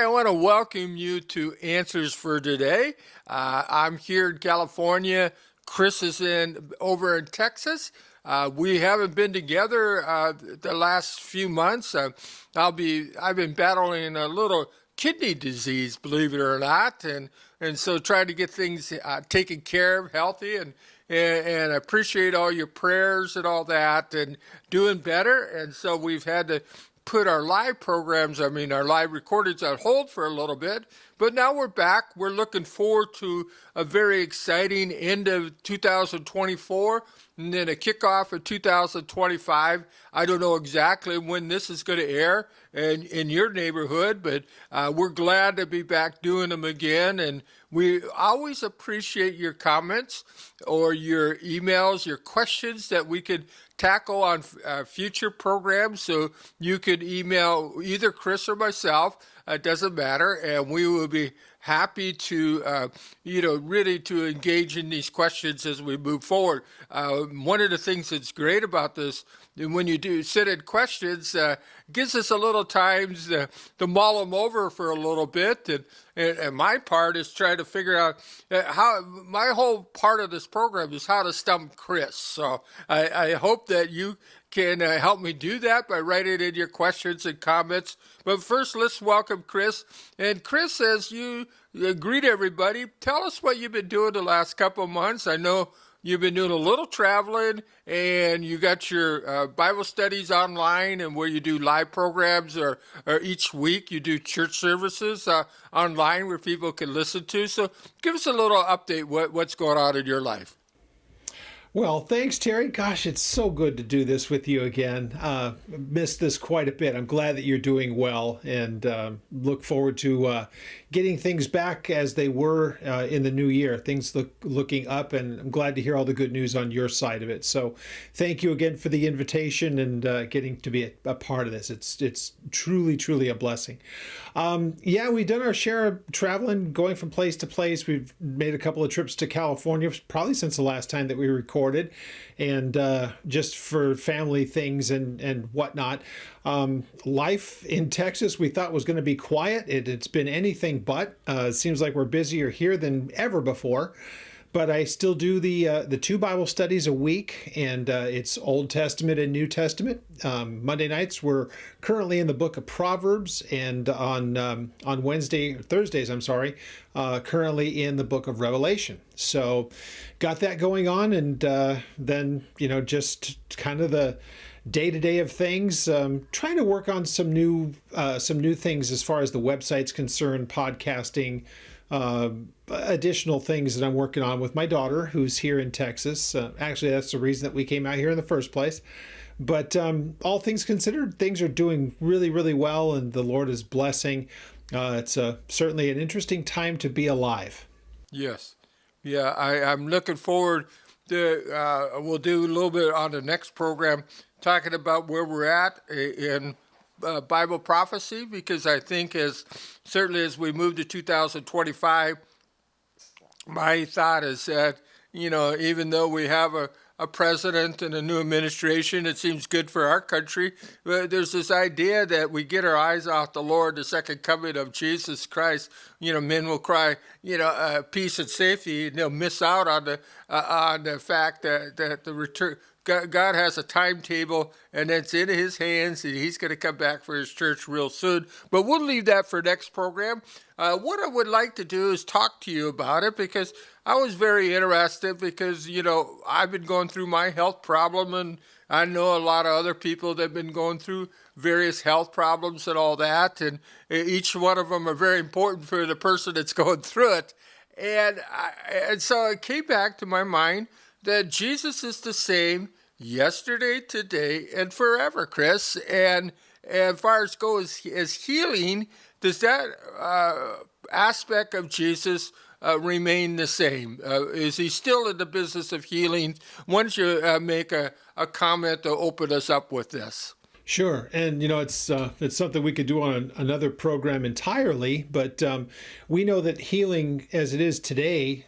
Hi, I want to welcome you to Answers for Today. I'm here in California. Chris is over in Texas. We haven't been together the last few months. I've been battling a little kidney disease, believe it or not, and so trying to get things taken care of, healthy, and I appreciate all your prayers and all that, and doing better. And so we've had to put our live programs, our live recordings on hold for a little bit, but now we're back. We're looking forward to a very exciting end of 2024 and then a kickoff of 2025. I don't know exactly when this is going to air in your neighborhood, but we're glad to be back doing them again. And we always appreciate your comments or your emails, your questions that we could tackle on future programs. So you could email either Chris or myself. It doesn't matter, and we will be happy to, really to engage in these questions as we move forward. One of the things that's great about this, when you do sit in questions, gives us a little time to mull them over for a little bit. And my part is trying to figure out my whole part of this program is how to stump Chris. So I hope that you can help me do that by writing in your questions and comments. But first, let's welcome Chris. And Chris, as you greet everybody, tell us what you've been doing the last couple of months. I know you've been doing a little traveling, and you got your Bible studies online, and where you do live programs, or each week you do church services online where people can listen to. So give us a little update what's going on in your life. Well, thanks, Terry. Gosh, it's so good to do this with you again. Missed this quite a bit. I'm glad that you're doing well, and look forward to getting things back as they were in the new year. Things looking up, and I'm glad to hear all the good news on your side of it. So thank you again for the invitation and getting to be a part of this. It's truly a blessing. We've done our share of traveling, going from place to place. We've made a couple of trips to California, probably since the last time that we recorded, and just for family things and whatnot. Life in Texas we thought was going to be quiet. It's been anything but. It seems like we're busier here than ever before. But I still do the two Bible studies a week, and it's Old Testament and New Testament. Monday nights we're currently in the book of Proverbs, and on Thursdays, currently in the book of Revelation. So got that going on, and then just kind of the day-to-day of things, trying to work on some new things as far as the website's concerned, podcasting, additional things that I'm working on with my daughter, who's here in Texas. Actually, that's the reason that we came out here in the first place. But all things considered, things are doing really well, and the Lord is blessing. It's certainly an interesting time to be alive. Yes. Yeah, I'm looking forward to, we'll do a little bit on the next program, talking about where we're at in Bible prophecy, because I think certainly as we move to 2025, my thought is that, even though we have a president and a new administration, it seems good for our country. But there's this idea that we get our eyes off the Lord, the second coming of Jesus Christ. Men will cry, peace and safety, and they'll miss out on the fact that the return. God has a timetable, and it's in his hands, and he's going to come back for his church real soon. But we'll leave that for next program. What I would like to do is talk to you about it, because I was very interested, because, I've been going through my health problem, and I know a lot of other people that have been going through various health problems and all that, and each one of them are very important for the person that's going through it. And so it came back to my mind that Jesus is the same yesterday, today, and forever, Chris. And as far as goes as healing, does that aspect of Jesus remain the same? Is he still in the business of healing? Why don't you make a comment to open us up with this? Sure. And, it's something we could do on another program entirely, but we know that healing as it is today,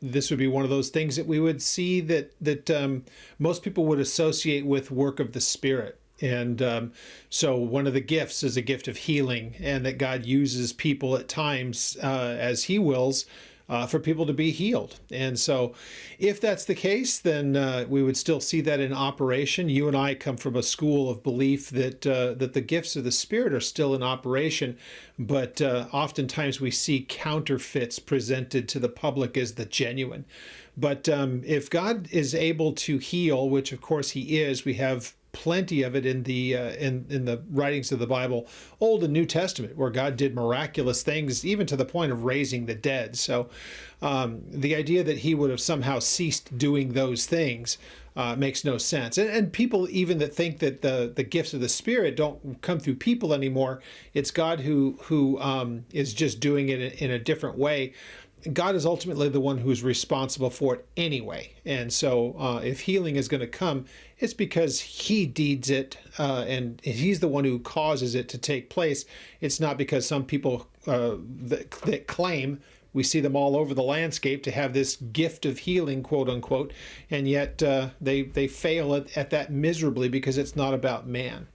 this would be one of those things that we would see that most people would associate with work of the Spirit. And so one of the gifts is a gift of healing, and that God uses people at times as he wills for people to be healed. And so if that's the case, then we would still see that in operation. You and I come from a school of belief that that the gifts of the Spirit are still in operation, but oftentimes we see counterfeits presented to the public as the genuine. But if God is able to heal, which of course he is, we have plenty of it in the in the writings of the Bible, Old and New Testament, where God did miraculous things, even to the point of raising the dead. So the idea that he would have somehow ceased doing those things makes no sense. And people even that think that the gifts of the Spirit don't come through people anymore, it's God who is just doing it in a different way. God is ultimately the one who's responsible for it anyway. And so if healing is going to come, it's because he deeds it and he's the one who causes it to take place. It's not because some people that claim, we see them all over the landscape, to have this gift of healing, quote unquote, and yet they fail at that miserably because it's not about man.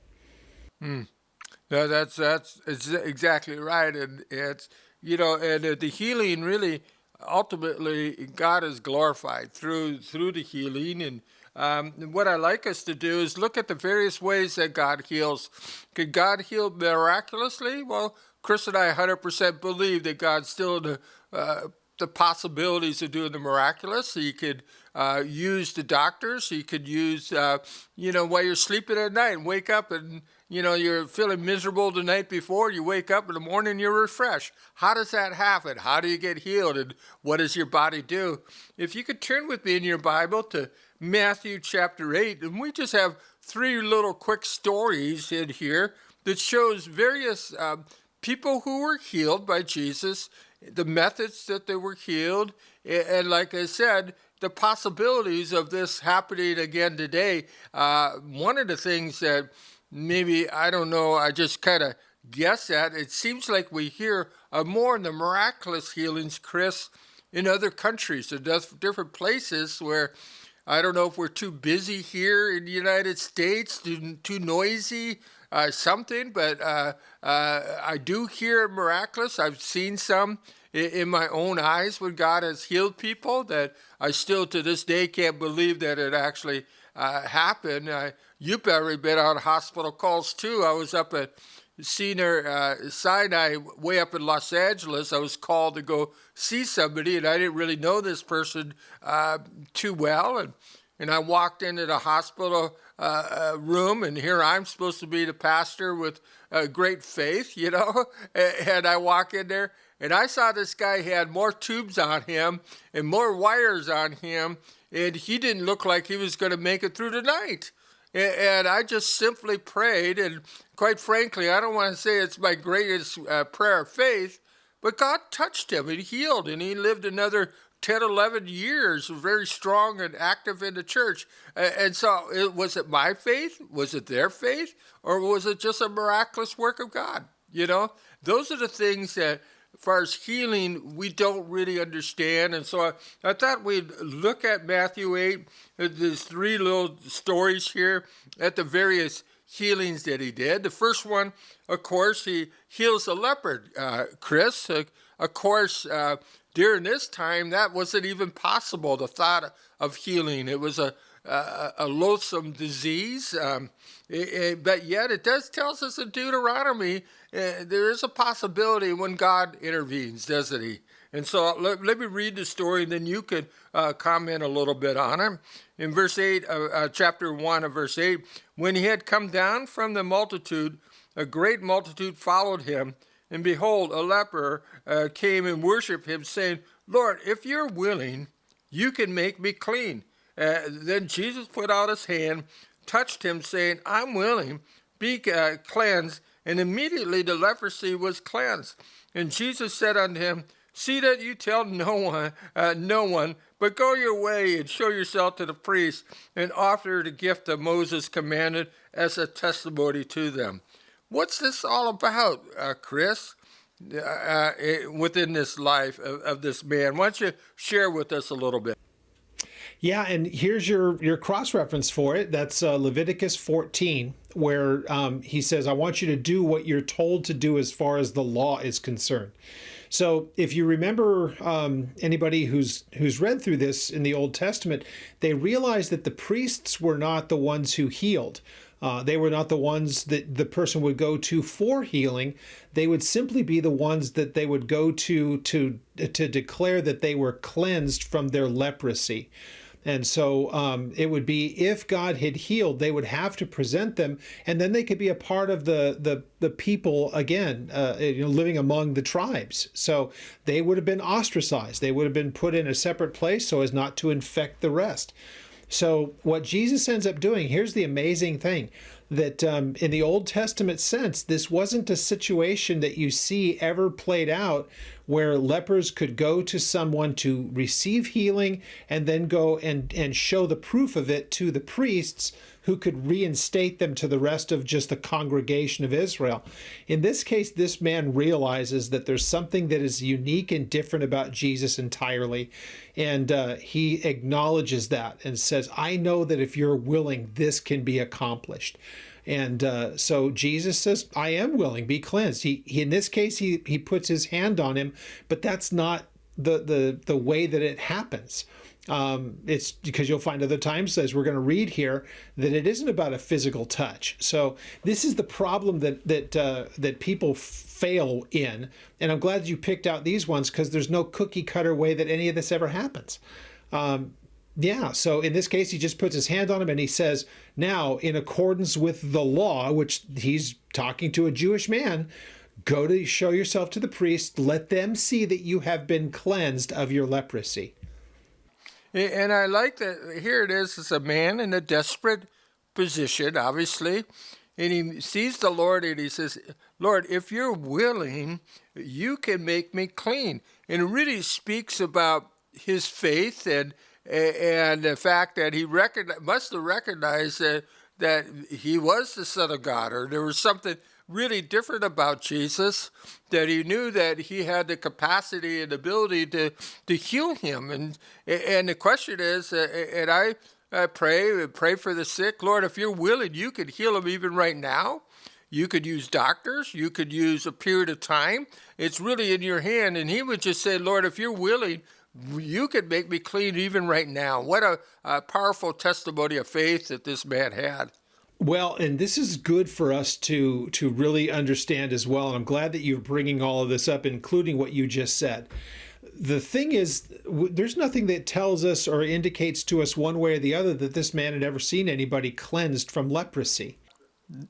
No, that's exactly right, and it's and the healing really ultimately God is glorified through the healing, and what I like us to do is look at the various ways that God heals. Could God heal miraculously? Well, Chris and I 100% believe that God's still the possibilities of doing the miraculous. He could use the doctors. He could use, while you're sleeping at night and wake up and, you're feeling miserable the night before. You wake up in the morning, you're refreshed. How does that happen? How do you get healed? And what does your body do? If you could turn with me in your Bible to Matthew chapter 8, and we just have 3 little quick stories in here that shows various people who were healed by Jesus, the methods that they were healed, and like I said, the possibilities of this happening again today. One of the things that maybe, I don't know, I just kind of guess at, it seems like we hear more in the miraculous healings, Chris, in other countries, in different places where I don't know if we're too busy here in the United States, too noisy, something, but I do hear miraculous. I've seen some in my own eyes when God has healed people that I still to this day can't believe that it actually happened. You've probably been on hospital calls too. I was up at Sinai, way up in Los Angeles. I was called to go see somebody, and I didn't really know this person too well. And I walked into the hospital room, and here I'm supposed to be the pastor with great faith, and I walk in there, and I saw this guy had more tubes on him and more wires on him, and he didn't look like he was going to make it through the night. And I just simply prayed, and quite frankly, I don't want to say it's my greatest prayer of faith, but God touched him and healed, and he lived another 10, 11 years, very strong and active in the church. And so was it my faith? Was it their faith? Or was it just a miraculous work of God? Those are the things that, as far as healing, we don't really understand. And so I thought we'd look at Matthew 8, there's 3 little stories here at the various healings that he did. The first one, of course, he heals a leopard, Chris. Of course, during this time, that wasn't even possible, the thought of healing. It was a loathsome disease, but yet it does tell us in Deuteronomy there is a possibility when God intervenes, doesn't he? And so let me read the story, and then you could comment a little bit on it. In verse 8, chapter 1 of verse 8, when he had come down from the multitude, a great multitude followed him, and behold, a leper came and worshipped him, saying, Lord, if you're willing, you can make me clean. Then Jesus put out his hand, touched him, saying, I'm willing, be cleansed. And immediately the leprosy was cleansed. And Jesus said unto him, see that you tell no one, but go your way and show yourself to the priest, and offer the gift that Moses commanded as a testimony to them. What's this all about, Chris, within this life of this man? Why don't you share with us a little bit? Yeah, and here's your cross-reference for it. That's Leviticus 14, where he says, I want you to do what you're told to do as far as the law is concerned. So if you remember, anybody who's read through this in the Old Testament, they realized that the priests were not the ones who healed. They were not the ones that the person would go to for healing. They would simply be the ones that they would go to declare that they were cleansed from their leprosy. And so it would be, if God had healed, they would have to present them, and then they could be a part of the people again, living among the tribes. So they would have been ostracized. They would have been put in a separate place so as not to infect the rest. So what Jesus ends up doing, here's the amazing thing, that in the Old Testament sense, this wasn't a situation that you see ever played out where lepers could go to someone to receive healing and then go and show the proof of it to the priests, who could reinstate them to the rest of just the congregation of Israel. In this case, this man realizes that there's something that is unique and different about Jesus entirely. And he acknowledges that and says, I know that if you're willing, this can be accomplished. And so Jesus says, I am willing, be cleansed. He in this case, he puts his hand on him, but that's not the way that it happens. It's because you'll find other times, as we're going to read here, that it isn't about a physical touch. So this is the problem that people fail in. And I'm glad you picked out these ones, because there's no cookie cutter way that any of this ever happens. So in this case, he just puts his hand on him and he says, now, in accordance with the law, which he's talking to a Jewish man, go to show yourself to the priest, let them see that you have been cleansed of your leprosy. And I like that here it is, it's a man in a desperate position, obviously, and he sees the Lord and he says, Lord, if you're willing, you can make me clean. And it really speaks about his faith and the fact that he must have recognized that he was the Son of God, or there was something really different about Jesus, that he knew that he had the capacity and ability to heal him. And the question is, and I pray for the sick, Lord, if you're willing, you could heal them even right now. You could use doctors. You could use a period of time. It's really in your hand. And he would just say, Lord, if you're willing, you could make me clean even right now. What a powerful testimony of faith that this man had. Well, and this is good for us to really understand as well. And I'm glad that you're bringing all of this up, including what you just said. The thing is, there's nothing that tells us or indicates to us one way or the other that this man had ever seen anybody cleansed from leprosy.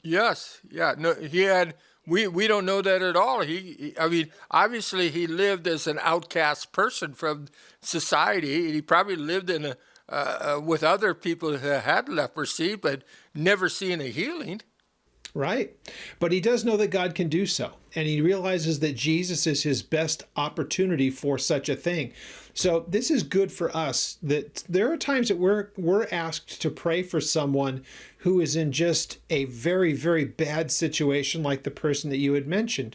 Yes. Yeah. No, he had. We don't know that at all. I mean, obviously he lived as an outcast person from society. He probably lived in with other people who had leprosy, but never seen a healing. Right. But he does know that God can do so. And he realizes that Jesus is his best opportunity for such a thing. So this is good for us, that there are times that we're asked to pray for someone who is in just a very, very bad situation, like the person that you had mentioned.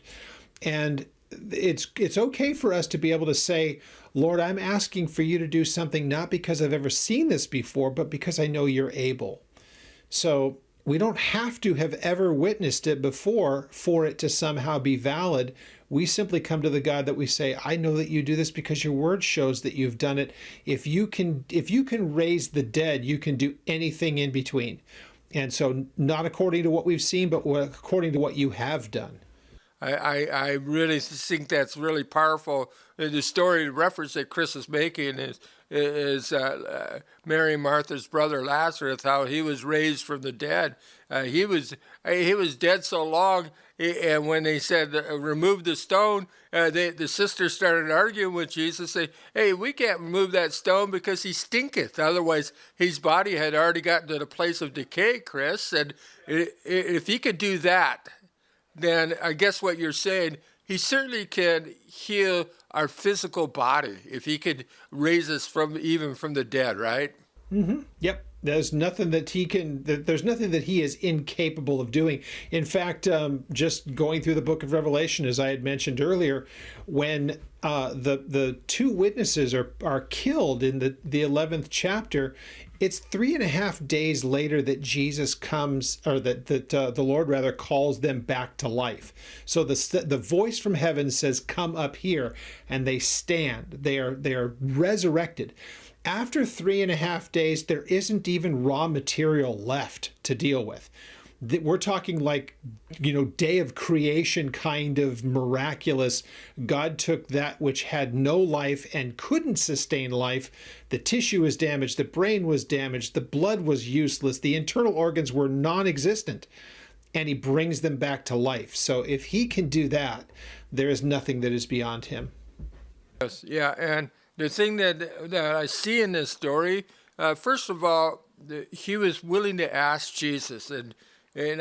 And it's okay for us to be able to say, Lord, I'm asking for you to do something, not because I've ever seen this before, but because I know you're able. So we don't have to have ever witnessed it before for it to somehow be valid. We simply come to the God that we say, I know that you do this because your word shows that you've done it. If you can raise the dead, you can do anything in between. And so not according to what we've seen, but according to what you have done. I really think that's really powerful. The story, the reference that Chris is making is Mary and Martha's brother Lazarus, how he was raised from the dead. He was dead so long, and when they said remove the stone, the sisters started arguing with Jesus, say, "Hey, we can't remove that stone because he stinketh. Otherwise, his body had already gotten to the place of decay." Chris, and if he could do that, then I guess what you're saying, he certainly can heal our physical body if he could raise us even from the dead, right? Mm-hmm. Yep. There's nothing that he is incapable of doing. In fact, just going through the book of Revelation, as I had mentioned earlier, when the two witnesses are killed in the 11th chapter, it's 3.5 days later that Jesus comes, or that the Lord rather calls them back to life. So the voice from heaven says, "Come up here," and they stand. They are resurrected. After 3.5 days, there isn't even raw material left to deal with. We're talking like, day of creation kind of miraculous. God took that which had no life and couldn't sustain life. The tissue was damaged, the brain was damaged, the blood was useless, the internal organs were non-existent, and he brings them back to life. So if he can do that, there is nothing that is beyond him. Yes, yeah, and the thing that I see in this story, first of all, he was willing to ask Jesus, and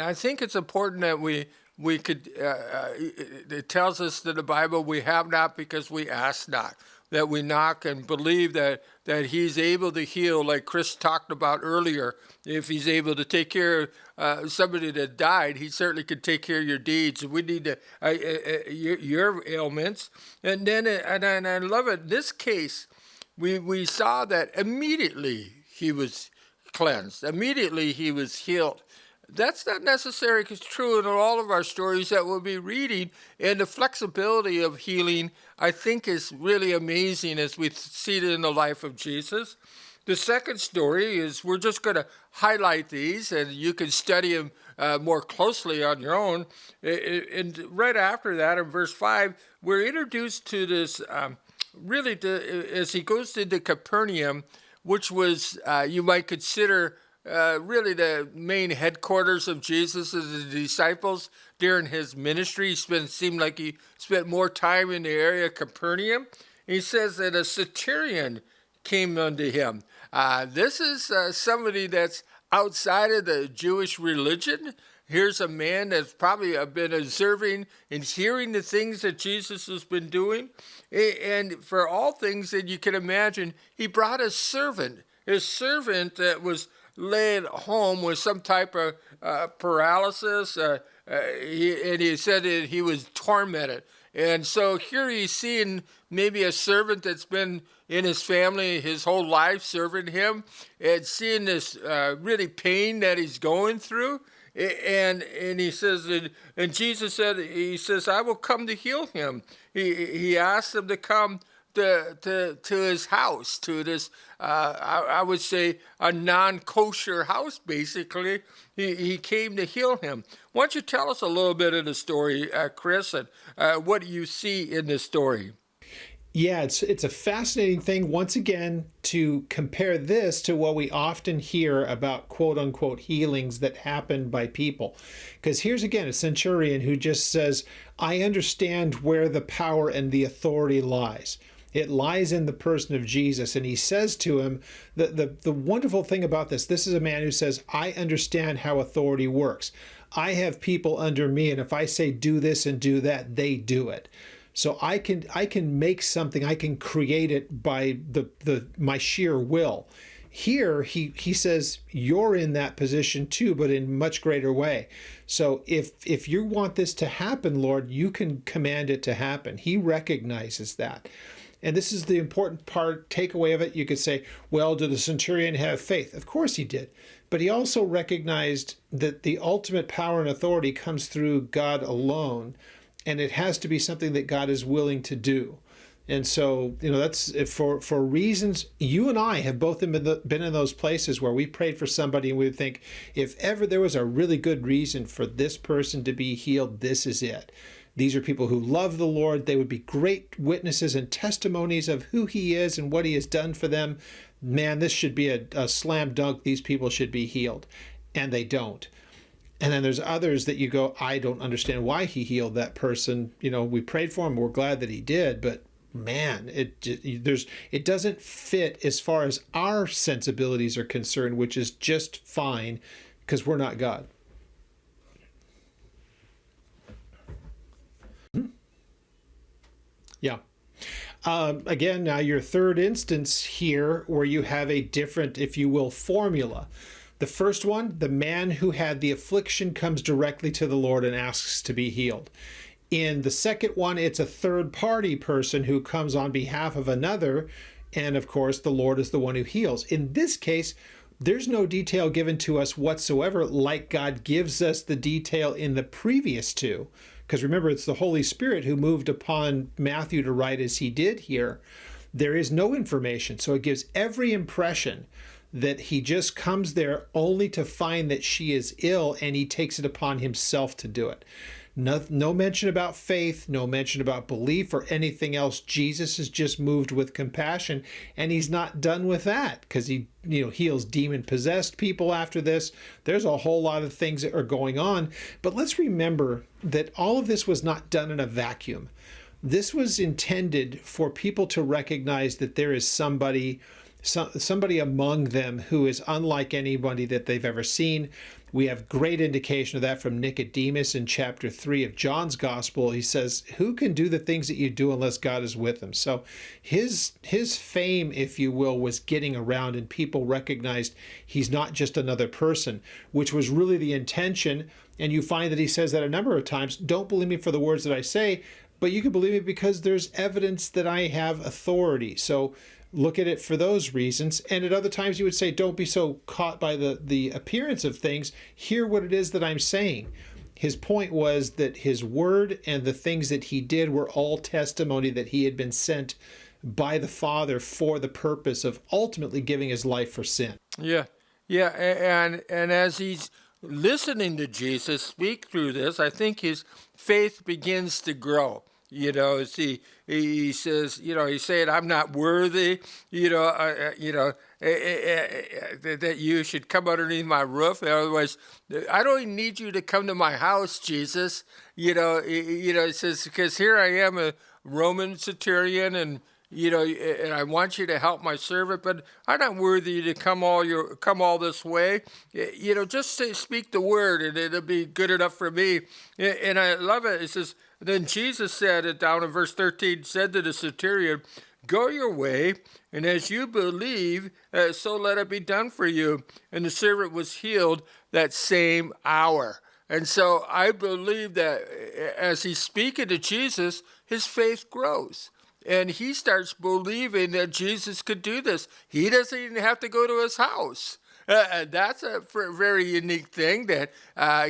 I think it's important that we could. It tells us in the Bible, we have not because we ask not. That we knock and believe that he's able to heal, like Chris talked about earlier. If he's able to take care of somebody that died, he certainly could take care of your deeds. We need to your ailments, and I love it. In this case, we saw that immediately he was cleansed. Immediately he was healed. That's not necessarily true in all of our stories that we'll be reading, and the flexibility of healing, I think, is really amazing as we see it in the life of Jesus. The second story is, we're just going to highlight these, and you can study them more closely on your own. And right after that, in verse 5, we're introduced to this, as he goes into Capernaum, which was, you might consider, really the main headquarters of Jesus and the disciples during his ministry. Seemed like he spent more time in the area of Capernaum. He says that a centurion came unto him. This is somebody that's outside of the Jewish religion. Here's a man that's probably been observing and hearing the things that Jesus has been doing. And for all things that you can imagine, he brought a servant. His servant that was laid home with some type of paralysis, and he said that he was tormented. And so here he's seeing maybe a servant that's been in his family his whole life, serving him, and seeing this really pain that he's going through. And he says, and Jesus said, he says, "I will come to heal him." He asked him to come to his house, to this, I would say, a non-kosher house, basically. He came to heal him. Why don't you tell us a little bit of the story, Chris, and what do you see in this story? Yeah, it's a fascinating thing, once again, to compare this to what we often hear about quote-unquote healings that happen by people. Because here's, again, a centurion who just says, "I understand where the power and the authority lies. It lies in the person of Jesus." And he says to him, the wonderful thing about this is a man who says, "I understand how authority works. I have people under me, and if I say do this and do that, they do it. So I can make something, I can create it by my sheer will." Here he says, you're in that position too, but in much greater way. So if you want this to happen, Lord, you can command it to happen. He recognizes that. And this is the important part, takeaway of it. You could say, well, did the centurion have faith? Of course he did. But he also recognized that the ultimate power and authority comes through God alone. And it has to be something that God is willing to do. And so, that's for reasons. You and I have both been in those places where we prayed for somebody and we would think, if ever there was a really good reason for this person to be healed, this is it. These are people who love the Lord. They would be great witnesses and testimonies of who he is and what he has done for them. Man, this should be a slam dunk. These people should be healed. And they don't. And then there's others that you go, I don't understand why he healed that person. We prayed for him. We're glad that he did. But man, it doesn't fit as far as our sensibilities are concerned, which is just fine because we're not God. Yeah. Again, now your third instance here where you have a different, if you will, formula. The first one, the man who had the affliction comes directly to the Lord and asks to be healed. In the second one, it's a third party person who comes on behalf of another. And of course, the Lord is the one who heals. In this case, there's no detail given to us whatsoever, like God gives us the detail in the previous two. Because remember, it's the Holy Spirit who moved upon Matthew to write as he did here. There is no information. So it gives every impression that he just comes there only to find that she is ill, and he takes it upon himself to do it. No mention about faith, no mention about belief or anything else. Jesus is just moved with compassion, and he's not done with that, because he heals demon-possessed people after this. There's a whole lot of things that are going on. But let's remember that all of this was not done in a vacuum. This was intended for people to recognize that there is somebody among them who is unlike anybody that they've ever seen. We have great indication of that from Nicodemus in chapter 3 of John's Gospel. He says, who can do the things that you do unless God is with him? So his fame, if you will, was getting around, and people recognized he's not just another person, which was really the intention. And you find that he says that a number of times. Don't believe me for the words that I say, but you can believe me because there's evidence that I have authority. So look at it for those reasons. And at other times you would say, don't be so caught by the appearance of things. Hear what it is that I'm saying. His point was that his word and the things that he did were all testimony that he had been sent by the Father for the purpose of ultimately giving his life for sin. Yeah, and as he's listening to Jesus speak through this, I think his faith begins to grow. As he says, he's saying, I'm not worthy, that you should come underneath my roof. Otherwise, I don't even need you to come to my house, Jesus. He says, because here I am, a Roman centurion, and and I want you to help my servant, but I'm not worthy to come all this way. Just speak the word, and it'll be good enough for me. And I love it. It says, then Jesus said, it down in verse 13, said to the centurion, go your way, and as you believe, so let it be done for you. And the servant was healed that same hour. And so I believe that as he's speaking to Jesus, his faith grows. And he starts believing that Jesus could do this. He doesn't even have to go to his house. That's a very unique thing, that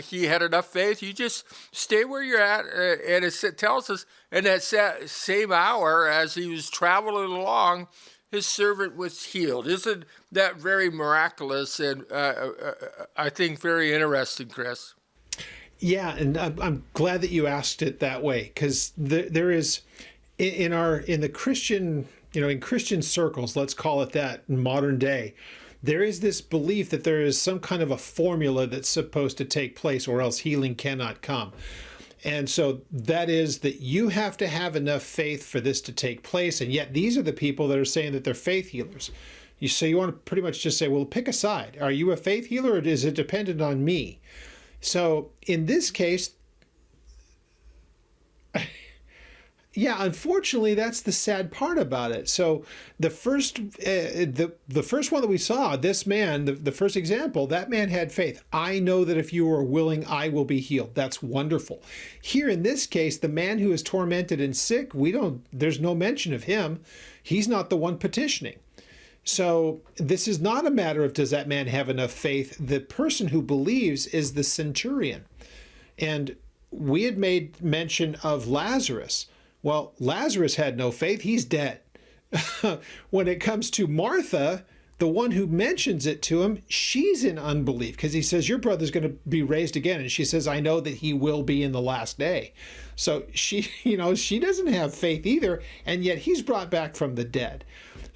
he had enough faith. You just stay where you're at. And it tells us in that same hour, as he was traveling along, his servant was healed. Isn't that very miraculous and I think very interesting, Chris? Yeah, and I'm glad that you asked it that way, because there is... In the Christian, in Christian circles, let's call it that, in modern day, there is this belief that there is some kind of a formula that's supposed to take place, or else healing cannot come. And so that is that you have to have enough faith for this to take place. And yet these are the people that are saying that they're faith healers. So you want to pretty much just say, well, pick a side. Are you a faith healer, or is it dependent on me? So in this case, yeah, unfortunately, that's the sad part about it. So the first one that we saw, this man, the first example, that man had faith. I know that if you are willing, I will be healed. That's wonderful. Here in this case, the man who is tormented and sick, there's no mention of him. He's not the one petitioning. So this is not a matter of, does that man have enough faith? The person who believes is the centurion. And we had made mention of Lazarus. Well, Lazarus had no faith. He's dead. When it comes to Martha, the one who mentions it to him, she's in unbelief, because he says, your brother's going to be raised again. And she says, I know that he will be in the last day. So she doesn't have faith either. And yet he's brought back from the dead.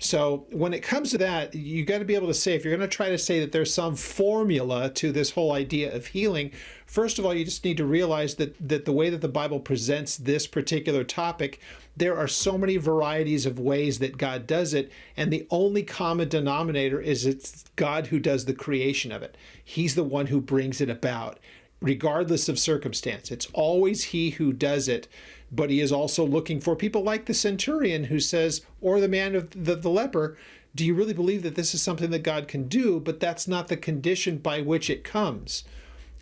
So when it comes to that, you got to be able to say, if you're going to try to say that there's some formula to this whole idea of healing, first of all, you just need to realize that the way that the Bible presents this particular topic, there are so many varieties of ways that God does it, and the only common denominator is it's God who does the creation of it. He's the one who brings it about, regardless of circumstance. It's always he who does it. But he is also looking for people like the centurion who says, or the man of the leper, do you really believe that this is something that God can do? But that's not the condition by which it comes.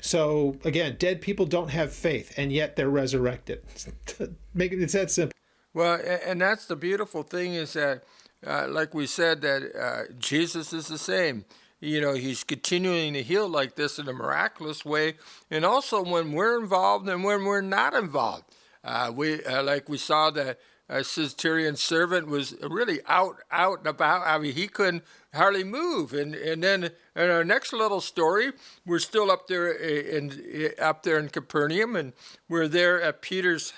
So again, dead people don't have faith, and yet they're resurrected. It's that simple. Well, and that's the beautiful thing is that, like we said, that Jesus is the same. He's continuing to heal like this in a miraculous way, and also when we're involved and when we're not involved. Like we saw that centurion servant was really out and about. I mean, he couldn't hardly move. And then in our next little story, we're still up there in Capernaum, and we're there at Peter's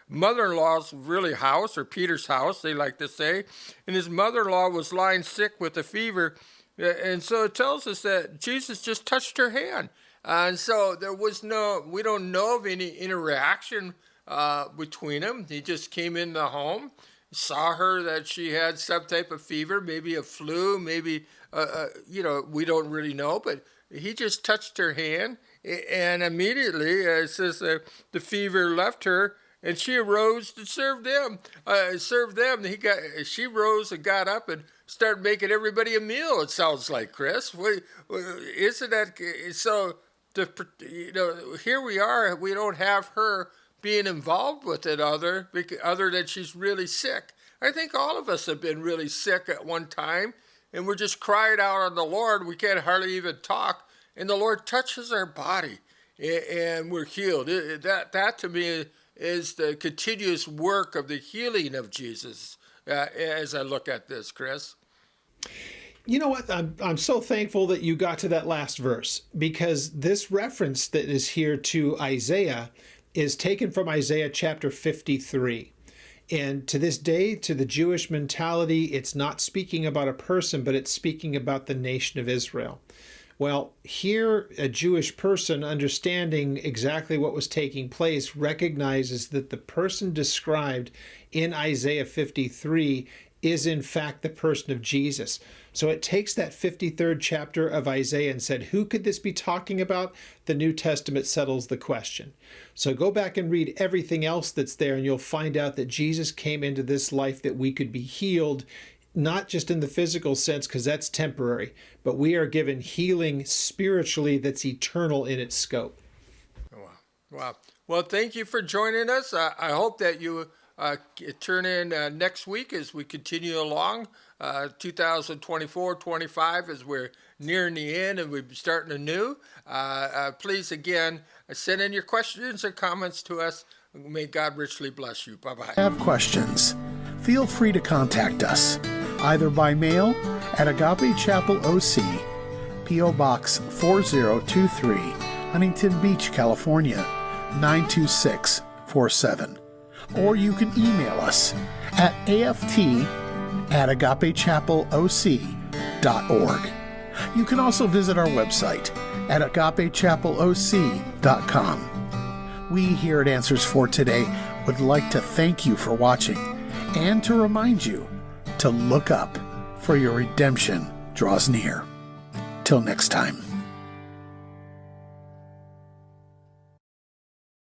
mother-in-law's house, or Peter's house, they like to say. And his mother-in-law was lying sick with a fever. And so it tells us that Jesus just touched her hand. And so we don't know of any interaction between them. He just came in the home, saw her that she had some type of fever, maybe a flu, maybe, we don't really know, but he just touched her hand. And immediately, it says the fever left her, and she arose to serve them. She rose and got up and started making everybody a meal. It sounds like, Chris. Isn't that so? Here we are. We don't have her being involved with it other than she's really sick. I think all of us have been really sick at one time, and we're just crying out on the Lord. We can't hardly even talk, and the Lord touches our body, and we're healed. That to me is the continuous work of the healing of Jesus as I look at this, Chris. You know what? I'm so thankful that you got to that last verse, because this reference that is here to Isaiah is taken from Isaiah chapter 53. And to this day, to the Jewish mentality, it's not speaking about a person, but it's speaking about the nation of Israel. Well, here, a Jewish person understanding exactly what was taking place recognizes that the person described in Isaiah 53 is in fact the person of Jesus. So it takes that 53rd chapter of Isaiah and said, who could this be talking about? The New Testament settles the question. So go back and read everything else that's there, and you'll find out that Jesus came into this life that we could be healed, not just in the physical sense, because that's temporary, but we are given healing spiritually that's eternal in its scope. Wow. Well, thank you for joining us. I hope that you turn in next week as we continue along 2024-25 as we're nearing the end and we're starting anew. Please, again, send in your questions and comments to us. May God richly bless you. Bye-bye. Have questions? Feel free to contact us, either by mail at Agape Chapel OC, P.O. Box 4023, Huntington Beach, California, 92647. Or you can email us at aft@agapechapelOC.org. You can also visit our website at agapechapeloc.com. We here at Answers for Today would like to thank you for watching and to remind you to look up, for your redemption draws near. Till next time.